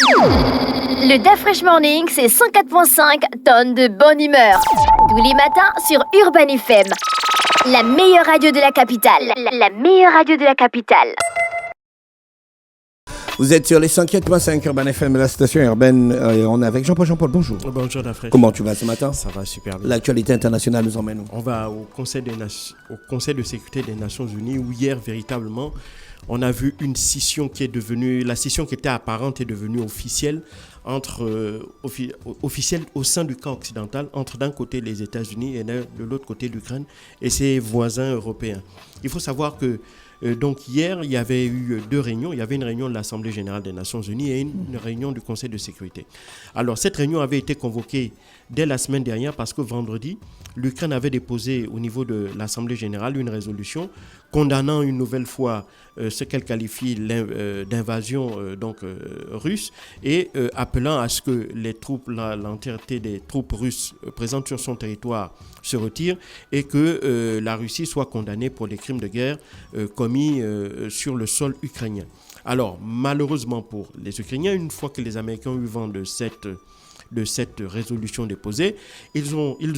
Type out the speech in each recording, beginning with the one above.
Le DAF Fresh Morning, c'est 104.5 tonnes de bonne humeur. Tous les matins sur Urban FM. La meilleure radio de la capitale. La meilleure radio de la capitale. Vous êtes sur les 104.5 Urban FM, la station urbaine. On est avec Jean-Paul. Bonjour. Bonjour Dafresh. Comment tu vas ce matin? Ça va super bien. L'actualité internationale nous emmène où? On va au Conseil de sécurité des Nations Unies où hier, véritablement, on a vu une scission qui est devenue, la scission qui était apparente est devenue officielle officielle au sein du camp occidental, entre d'un côté les États-Unis et de l'autre côté l'Ukraine et ses voisins européens. Il faut savoir que donc hier, il y avait eu deux réunions. Il y avait une réunion de l'Assemblée générale des Nations unies et une réunion du Conseil de sécurité. Alors, cette réunion avait été convoquée dès la semaine dernière parce que vendredi, l'Ukraine avait déposé au niveau de l'Assemblée générale une résolution condamnant une nouvelle fois ce qu'elle qualifie d'invasion russe et appelant à ce que l'entièreté des troupes russes présentes sur son territoire se retirent et que la Russie soit condamnée pour les crimes de guerre commis sur le sol ukrainien. Alors, malheureusement pour les Ukrainiens, une fois que les Américains ont eu vent de cette résolution déposée, ils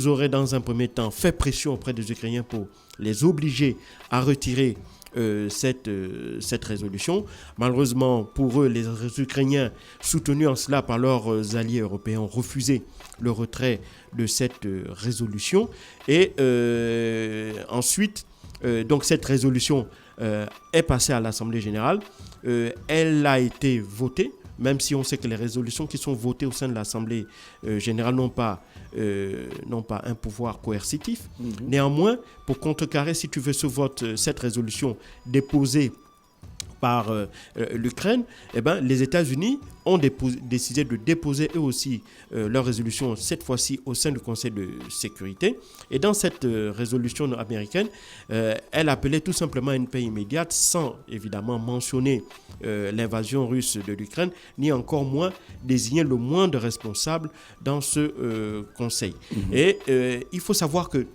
auraient dans un premier temps fait pression auprès des Ukrainiens pour les obliger à retirer cette résolution. Malheureusement pour eux, les Ukrainiens, soutenus en cela par leurs alliés européens, ont refusé le retrait de cette résolution. Et ensuite, donc cette résolution est passée à l'Assemblée générale. Elle a été votée, même si on sait que les résolutions qui sont votées au sein de l'Assemblée générale n'ont pas un pouvoir coercitif. Néanmoins, pour contrecarrer, si tu veux, cette résolution déposée par l'Ukraine, les États-Unis ont décidé de déposer eux aussi leur résolution, cette fois-ci au sein du Conseil de sécurité. Et dans cette résolution américaine, elle appelait tout simplement à une paix immédiate sans évidemment mentionner l'invasion russe de l'Ukraine, ni encore moins désigner le moindre responsable dans ce Conseil. Et il faut savoir que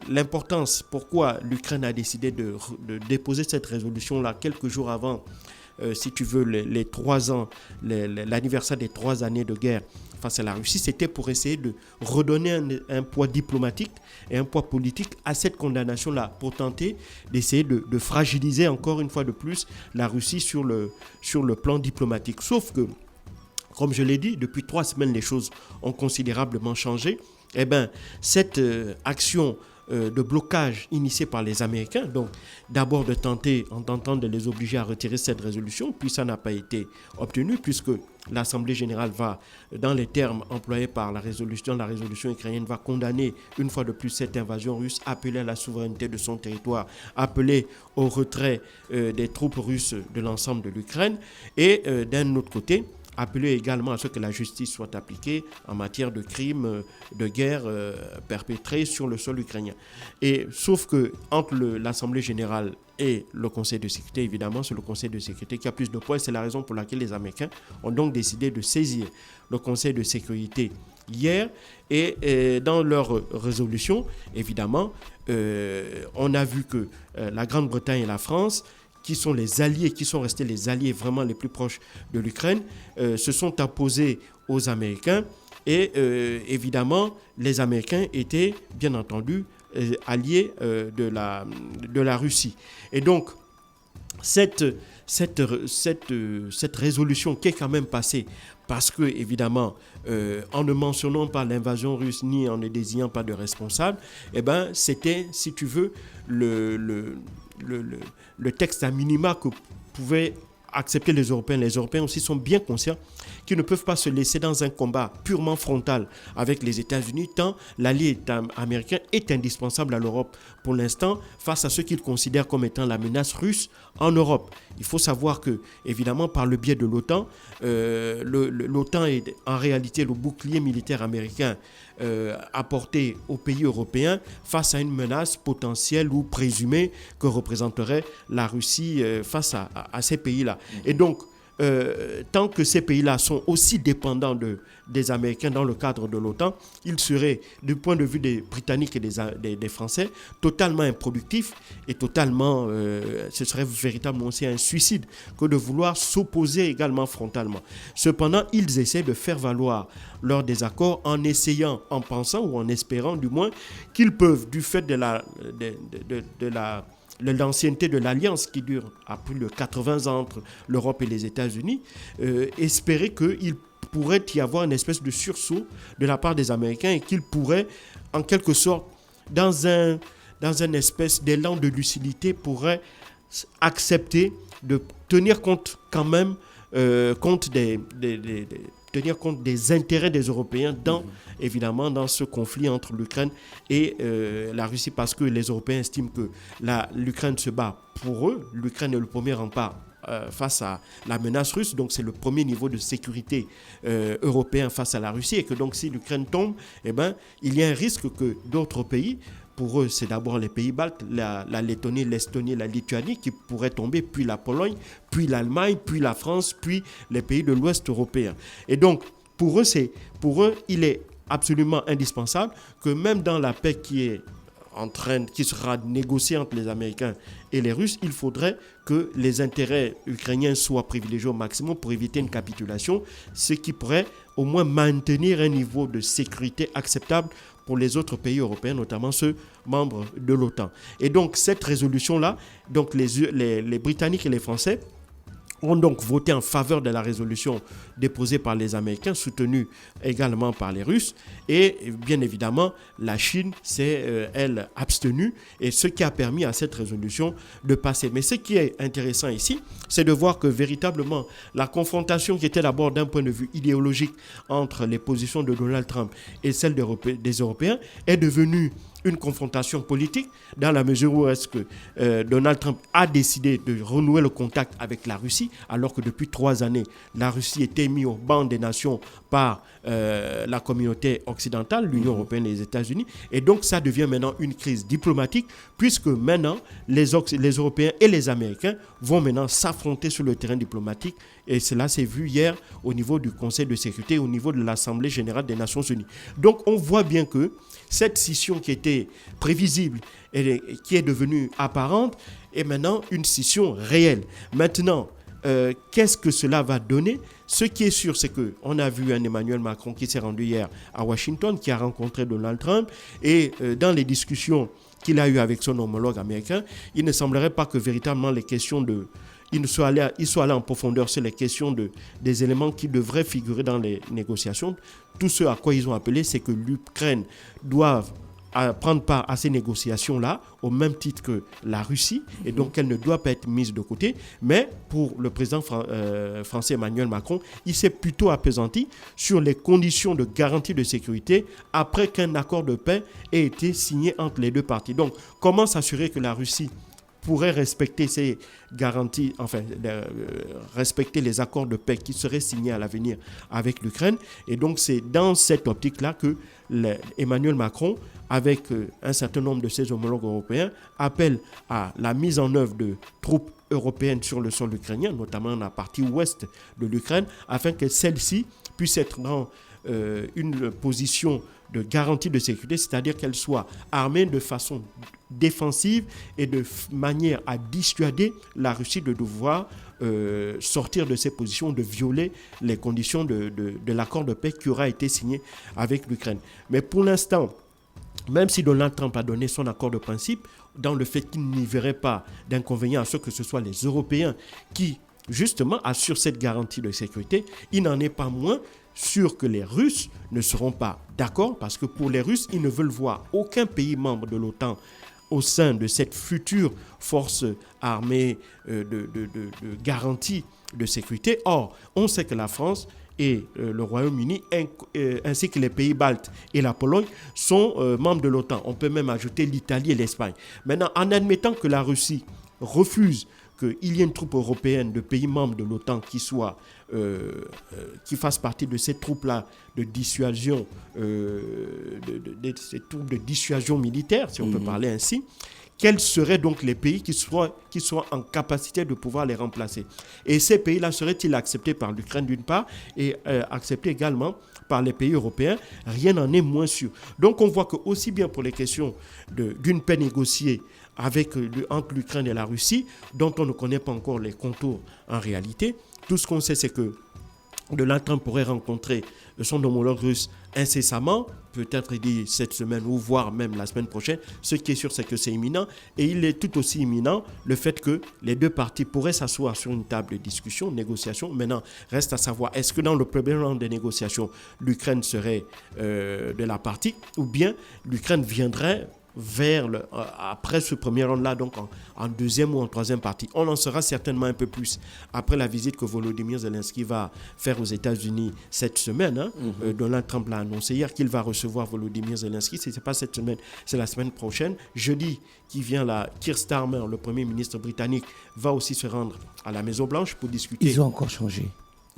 l'importance, pourquoi l'Ukraine a décidé de déposer cette résolution-là quelques jours avant, si tu veux, les 3 ans, l'anniversaire des 3 années de guerre face à la Russie, c'était pour essayer de redonner un poids diplomatique et un poids politique à cette condamnation-là, pour tenter d'essayer de fragiliser encore une fois de plus la Russie sur le plan diplomatique. Sauf que, comme je l'ai dit, depuis 3 semaines, les choses ont considérablement changé. Cette action de blocage initiée par les Américains, donc d'abord de tenter en tentant de les obliger à retirer cette résolution, puis ça n'a pas été obtenu puisque l'Assemblée générale va, dans les termes employés par la résolution ukrainienne, va condamner une fois de plus cette invasion russe, appeler à la souveraineté de son territoire, appeler au retrait des troupes russes de l'ensemble de l'Ukraine et d'un autre côté, appeler également à ce que la justice soit appliquée en matière de crimes de guerre perpétrés sur le sol ukrainien. Et sauf que entre l'Assemblée générale et le Conseil de sécurité, évidemment, c'est le Conseil de sécurité qui a plus de poids. C'est la raison pour laquelle les Américains ont donc décidé de saisir le Conseil de sécurité hier. Et dans leur résolution, évidemment, on a vu que la Grande-Bretagne et la France, qui sont les alliés, qui sont restés les alliés vraiment les plus proches de l'Ukraine, se sont opposés aux Américains. Et évidemment, les Américains étaient, bien entendu, alliés de la Russie. Et donc, cette résolution qui est quand même passée, parce que, évidemment, en ne mentionnant pas l'invasion russe ni en ne désignant pas de responsable, c'était, si tu veux, le texte à minima que pouvaient accepter les Européens. Les Européens aussi sont bien conscients qu'ils ne peuvent pas se laisser dans un combat purement frontal avec les États-Unis, tant l'allié américain est indispensable à l'Europe pour l'instant face à ce qu'ils considèrent comme étant la menace russe en Europe. Il faut savoir que, évidemment, par le biais de l'OTAN, l'OTAN est en réalité le bouclier militaire américain apporté aux pays européens face à une menace potentielle ou présumée que représenterait la Russie face à ces pays-là. Et donc, tant que ces pays-là sont aussi dépendants des Américains dans le cadre de l'OTAN, il serait, du point de vue des Britanniques et des Français, totalement improductif et totalement, ce serait véritablement aussi un suicide que de vouloir s'opposer également frontalement. Cependant, ils essaient de faire valoir leur désaccord en essayant, en pensant ou en espérant du moins qu'ils peuvent, du fait de l'ancienneté de l'alliance qui dure à plus de 80 ans entre l'Europe et les États-Unis, espérer qu'il pourrait y avoir une espèce de sursaut de la part des Américains et qu'ils pourraient, en quelque sorte, dans une espèce d'élan de lucidité, pourraient accepter de tenir compte quand même tenir compte des intérêts des Européens évidemment dans ce conflit entre l'Ukraine et la Russie, parce que les Européens estiment que l'Ukraine se bat pour eux. L'Ukraine est le premier rempart face à la menace russe, donc c'est le premier niveau de sécurité européen face à la Russie, et que donc si l'Ukraine tombe, eh ben, il y a un risque que d'autres pays, pour eux c'est d'abord les pays baltes, la Lettonie, l'Estonie, la Lituanie qui pourraient tomber, puis la Pologne, puis l'Allemagne, puis la France, puis les pays de l'Ouest européen. Et donc pour eux il est absolument indispensable que même dans la paix qui sera négociée entre les Américains et les Russes, il faudrait que les intérêts ukrainiens soient privilégiés au maximum pour éviter une capitulation, ce qui pourrait au moins maintenir un niveau de sécurité acceptable pour les autres pays européens, notamment ceux membres de l'OTAN. Et donc cette résolution-là, donc les Britanniques et les Français ont donc voté en faveur de la résolution déposée par les Américains, soutenue également par les Russes. Et bien évidemment, la Chine s'est, elle, abstenue, et ce qui a permis à cette résolution de passer. Mais ce qui est intéressant ici, c'est de voir que véritablement, la confrontation qui était d'abord d'un point de vue idéologique entre les positions de Donald Trump et celles des Européens est devenue une confrontation politique, dans la mesure où est-ce que Donald Trump a décidé de renouer le contact avec la Russie, alors que depuis 3 années, la Russie était mise au banc des nations par la communauté occidentale, l'Union européenne et les États-Unis. Et donc, ça devient maintenant une crise diplomatique, puisque maintenant, les Européens et les Américains vont maintenant s'affronter sur le terrain diplomatique. Et cela s'est vu hier au niveau du Conseil de sécurité, au niveau de l'Assemblée générale des Nations unies. Donc, on voit bien que cette scission qui était prévisible et qui est devenue apparente est maintenant une scission réelle. Maintenant, qu'est-ce que cela va donner? Ce qui est sûr, c'est qu'on a vu un Emmanuel Macron qui s'est rendu hier à Washington, qui a rencontré Donald Trump, et dans les discussions qu'il a eues avec son homologue américain, il ne semblerait pas que véritablement les questions il soit allé en profondeur sur les questions des éléments qui devraient figurer dans les négociations. Tout ce à quoi ils ont appelé, c'est que l'Ukraine doit prendre part à ces négociations-là au même titre que la Russie, et donc elle ne doit pas être mise de côté. Mais pour le président français Emmanuel Macron, il s'est plutôt appesanti sur les conditions de garantie de sécurité après qu'un accord de paix ait été signé entre les deux parties. Donc, comment s'assurer que la Russie pourrait respecter ces garanties, respecter les accords de paix qui seraient signés à l'avenir avec l'Ukraine. Et donc, c'est dans cette optique-là que Emmanuel Macron, avec un certain nombre de ses homologues européens, appelle à la mise en œuvre de troupes européennes sur le sol ukrainien, notamment dans la partie ouest de l'Ukraine, afin que celle-ci puisse être dans une position de garantie de sécurité, c'est-à-dire qu'elle soit armée de façon défensive et de manière à dissuader la Russie de devoir sortir de ses positions, de violer les conditions de l'accord de paix qui aura été signé avec l'Ukraine. Mais pour l'instant, même si Donald Trump a donné son accord de principe, dans le fait qu'il n'y verrait pas d'inconvénient à ce que ce soit les Européens qui, justement, assurent cette garantie de sécurité, il n'en est pas moins sûr que les Russes ne seront pas d'accord, parce que pour les Russes, ils ne veulent voir aucun pays membre de l'OTAN au sein de cette future force armée de garantie de sécurité. Or, on sait que la France et le Royaume-Uni, ainsi que les pays baltes et la Pologne, sont membres de l'OTAN. On peut même ajouter l'Italie et l'Espagne. Maintenant, en admettant que la Russie refuse qu'il y ait une troupe européenne de pays membres de l'OTAN qui fasse partie de ces troupes-là de dissuasion, ces troupes de dissuasion militaire, si on peut parler ainsi, quels seraient donc les pays qui soient en capacité de pouvoir les remplacer? Et ces pays-là seraient-ils acceptés par l'Ukraine d'une part et acceptés également par les pays européens? Rien n'en est moins sûr. Donc on voit que aussi bien pour les questions d'une paix négociée entre l'Ukraine et la Russie, dont on ne connaît pas encore les contours en réalité, tout ce qu'on sait, c'est que Donald Trump pourrait rencontrer son homologue russe incessamment, peut-être dit cette semaine ou voire même la semaine prochaine. Ce qui est sûr, c'est que c'est imminent. Et il est tout aussi imminent le fait que les deux parties pourraient s'asseoir sur une table de discussion, de négociation. Maintenant, reste à savoir, est-ce que dans le premier round des négociations, l'Ukraine serait de la partie ou bien l'Ukraine viendrait après ce premier round-là, donc en deuxième ou en troisième partie. On en saura certainement un peu plus après la visite que Volodymyr Zelensky va faire aux États-Unis cette semaine. Donald Trump l'a annoncé hier qu'il va recevoir Volodymyr Zelensky. Ce n'est pas cette semaine, c'est la semaine prochaine. Jeudi, qui vient là, Keir Starmer, le Premier ministre britannique, va aussi se rendre à la Maison-Blanche pour discuter. Ils ont encore changé.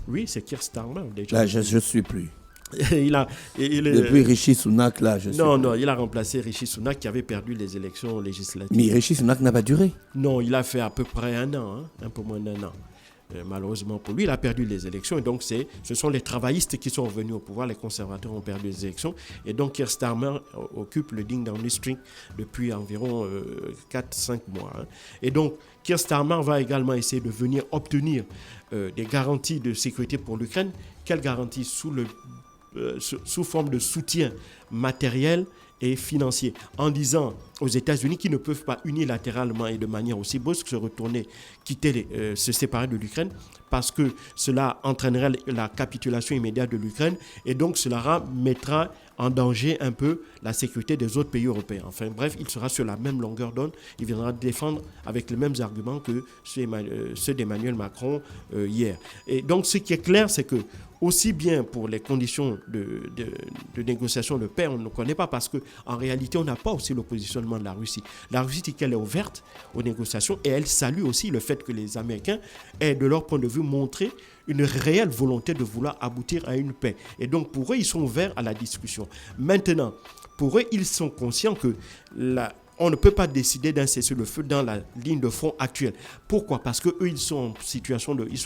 Oui, c'est Keir Starmer déjà. Là, je ne suis plus. Depuis Rishi Sunak, là, Non, il a remplacé Rishi Sunak qui avait perdu les élections législatives. Mais Rishi Sunak n'a pas duré. Non, il a fait à peu près un an, un peu moins d'un an. Malheureusement pour lui, il a perdu les élections. Et donc, ce sont les travaillistes qui sont revenus au pouvoir. Les conservateurs ont perdu les élections. Et donc, Keir Starmer occupe le Ding Downing Street depuis environ 4-5 mois. Et donc, Keir Starmer va également essayer de venir obtenir des garanties de sécurité pour l'Ukraine. Quelles garanties? Sous forme de soutien matériel et financier, en disant aux États-Unis qu'ils ne peuvent pas unilatéralement et de manière aussi brusque se séparer de l'Ukraine, parce que cela entraînerait la capitulation immédiate de l'Ukraine et donc cela mettra en danger un peu la sécurité des autres pays européens. Enfin bref, il sera sur la même longueur d'onde, il viendra défendre avec les mêmes arguments que ceux d'Emmanuel Macron hier. Et donc ce qui est clair, c'est que aussi bien pour les conditions de négociation de paix, on ne connaît pas parce qu'en réalité, on n'a pas aussi le positionnement de la Russie. La Russie dit qu'elle est ouverte aux négociations et elle salue aussi le fait que les Américains aient, de leur point de vue, montré une réelle volonté de vouloir aboutir à une paix. Et donc, pour eux, ils sont ouverts à la discussion. Maintenant, pour eux, ils sont conscients que on ne peut pas décider d'un cessez-le-feu dans la ligne de front actuelle. Pourquoi? Parce qu'eux, ils sont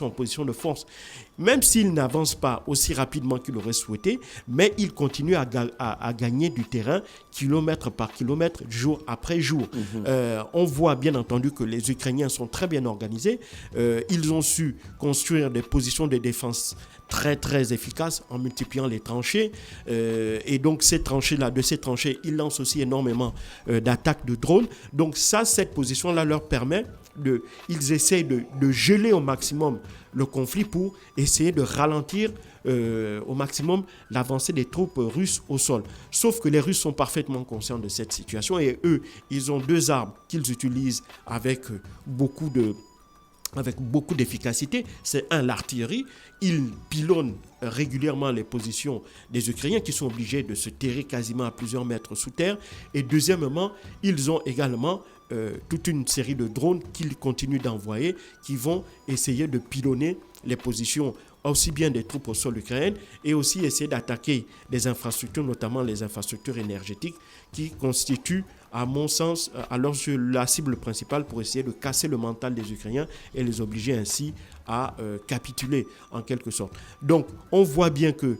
en position de force. Même s'ils n'avancent pas aussi rapidement qu'ils l'auraient souhaité, mais ils continuent à gagner du terrain kilomètre par kilomètre, jour après jour. On voit bien entendu que les Ukrainiens sont très bien organisés. Ils ont su construire des positions de défense très très efficaces en multipliant les tranchées. Et donc de ces tranchées, ils lancent aussi énormément d'attaques de drones. Donc cette position-là leur permet ils essayent de geler au maximum le conflit pour essayer de ralentir au maximum l'avancée des troupes russes au sol. Sauf que les Russes sont parfaitement conscients de cette situation et eux, ils ont deux armes qu'ils utilisent avec beaucoup d'efficacité. C'est l'artillerie. Ils pilonnent régulièrement les positions des Ukrainiens qui sont obligés de se terrer quasiment à plusieurs mètres sous terre. Et deuxièmement, ils ont également toute une série de drones qu'ils continuent d'envoyer qui vont essayer de pilonner les positions aussi bien des troupes au sol ukrainiennes et aussi essayer d'attaquer les infrastructures, notamment les infrastructures énergétiques qui constituent, à mon sens, la cible principale pour essayer de casser le mental des Ukrainiens et les obliger ainsi à capituler en quelque sorte. Donc, on voit bien que,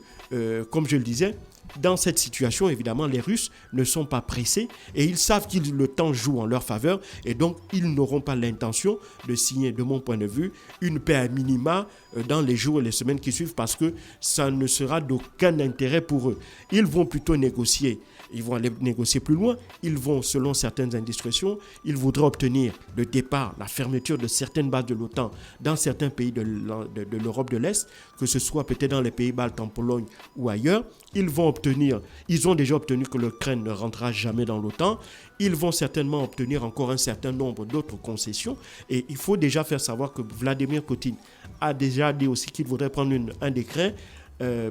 comme je le disais, dans cette situation, évidemment, les Russes ne sont pas pressés et ils savent que le temps joue en leur faveur et donc ils n'auront pas l'intention de signer, de mon point de vue, une paix à minima dans les jours et les semaines qui suivent parce que ça ne sera d'aucun intérêt pour eux. Ils vont plutôt négocier. Ils vont aller négocier plus loin. Ils vont, selon certaines indiscrétions, ils voudraient obtenir le départ, la fermeture de certaines bases de l'OTAN dans certains pays de l'Europe de l'Est, que ce soit peut-être dans les pays baltes, en Pologne ou ailleurs. Ils ont déjà obtenu que l'Ukraine ne rentrera jamais dans l'OTAN. Ils vont certainement obtenir encore un certain nombre d'autres concessions. Et il faut déjà faire savoir que Vladimir Poutine a déjà dit aussi qu'il voudrait prendre un décret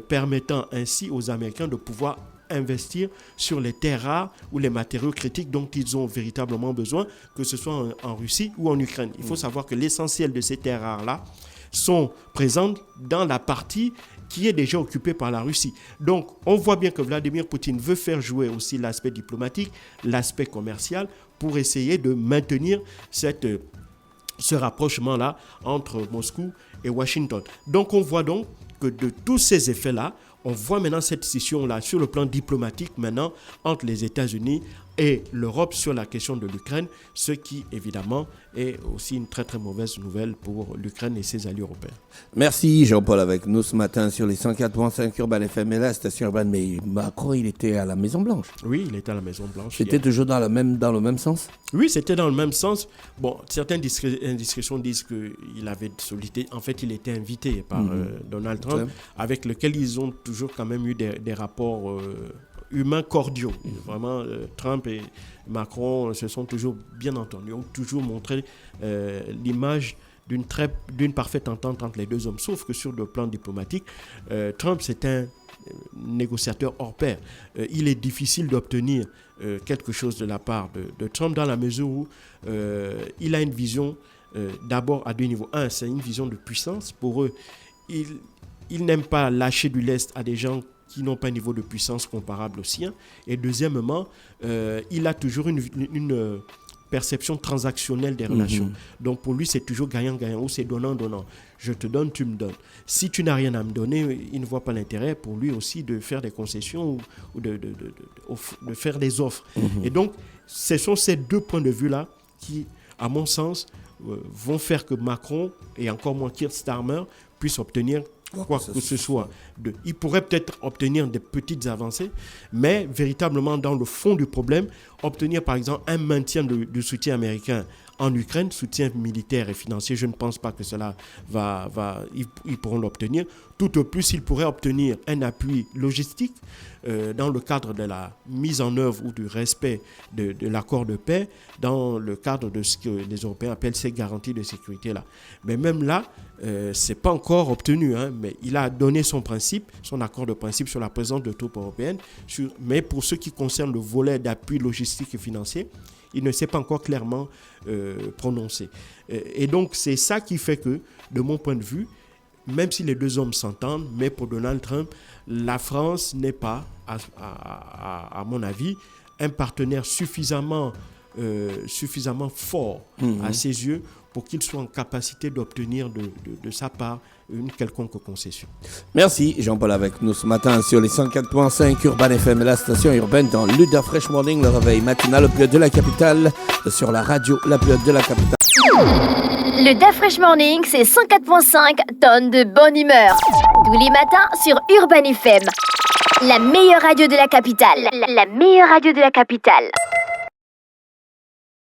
permettant ainsi aux Américains de pouvoir investir sur les terres rares ou les matériaux critiques dont ils ont véritablement besoin, que ce soit en Russie ou en Ukraine. Il faut savoir que l'essentiel de ces terres rares-là sont présentes dans la partie qui est déjà occupée par la Russie. Donc, on voit bien que Vladimir Poutine veut faire jouer aussi l'aspect diplomatique, l'aspect commercial, pour essayer de maintenir ce rapprochement-là entre Moscou et Washington. Donc, on voit donc que de tous ces effets-là, on voit maintenant cette scission-là sur le plan diplomatique maintenant entre les États-Unis et l'Europe sur la question de l'Ukraine, ce qui évidemment est aussi une très très mauvaise nouvelle pour l'Ukraine et ses alliés européens. Merci Jean-Paul avec nous ce matin sur les 104.5 Urban FM et la station Urban. Mais Macron, il était à la Maison-Blanche. Oui, il était à la Maison-Blanche. C'était toujours dans le même sens? Oui, c'était dans le même sens. Bon, certaines indiscrétions disent qu'il avait sollicité. En fait, il était invité par Donald Trump, avec lequel ils ont toujours quand même eu des rapports humains cordiaux. Vraiment, Trump et Macron se sont toujours bien entendus, ont toujours montré l'image d'une parfaite entente entre les deux hommes. Sauf que sur le plan diplomatique, Trump, c'est un négociateur hors pair. Il est difficile d'obtenir quelque chose de la part de Trump dans la mesure où il a une vision d'abord à deux niveaux. Un, c'est une vision de puissance. Pour eux, il n'aime pas lâcher du lest à des gens qui n'ont pas un niveau de puissance comparable au sien. Et deuxièmement, il a toujours une perception transactionnelle des relations. Donc pour lui, c'est toujours gagnant-gagnant ou c'est donnant-donnant. Je te donne, tu me donnes. Si tu n'as rien à me donner, il ne voit pas l'intérêt pour lui aussi de faire des concessions ou de faire des offres. Et donc, ce sont ces deux points de vue-là qui, à mon sens, vont faire que Macron et encore moins Keir Starmer puissent obtenir quoi que ce soit. Il pourrait peut-être obtenir des petites avancées, mais véritablement dans le fond du problème, obtenir par exemple un maintien du soutien américain en Ukraine, soutien militaire et financier, je ne pense pas que cela ils pourront l'obtenir. Tout au plus, ils pourraient obtenir un appui logistique dans le cadre de la mise en œuvre ou du respect de l'accord de paix, dans le cadre de ce que les Européens appellent ces garanties de sécurité-là. Mais même là, ce n'est pas encore obtenu, mais il a donné son accord de principe sur la présence de troupes européennes, mais pour ce qui concerne le volet d'appui logistique et financier, il ne s'est pas encore clairement prononcé. Et donc, c'est ça qui fait que, de mon point de vue, même si les deux hommes s'entendent, mais pour Donald Trump, la France n'est pas, à mon avis, un partenaire suffisamment fort à ses yeux pour qu'il soit en capacité d'obtenir de sa part une quelconque concession. Merci Jean-Paul avec nous ce matin sur les 104.5 Urban FM, la station urbaine dans l'Uda Fresh Morning, le réveil matinal au plus haut de la capitale, sur la radio la plus haute de la capitale. Le Da Fresh Morning, c'est 104.5 tonnes de bonne humeur. Tous les matins sur Urban FM. La meilleure radio de la capitale. La meilleure radio de la capitale.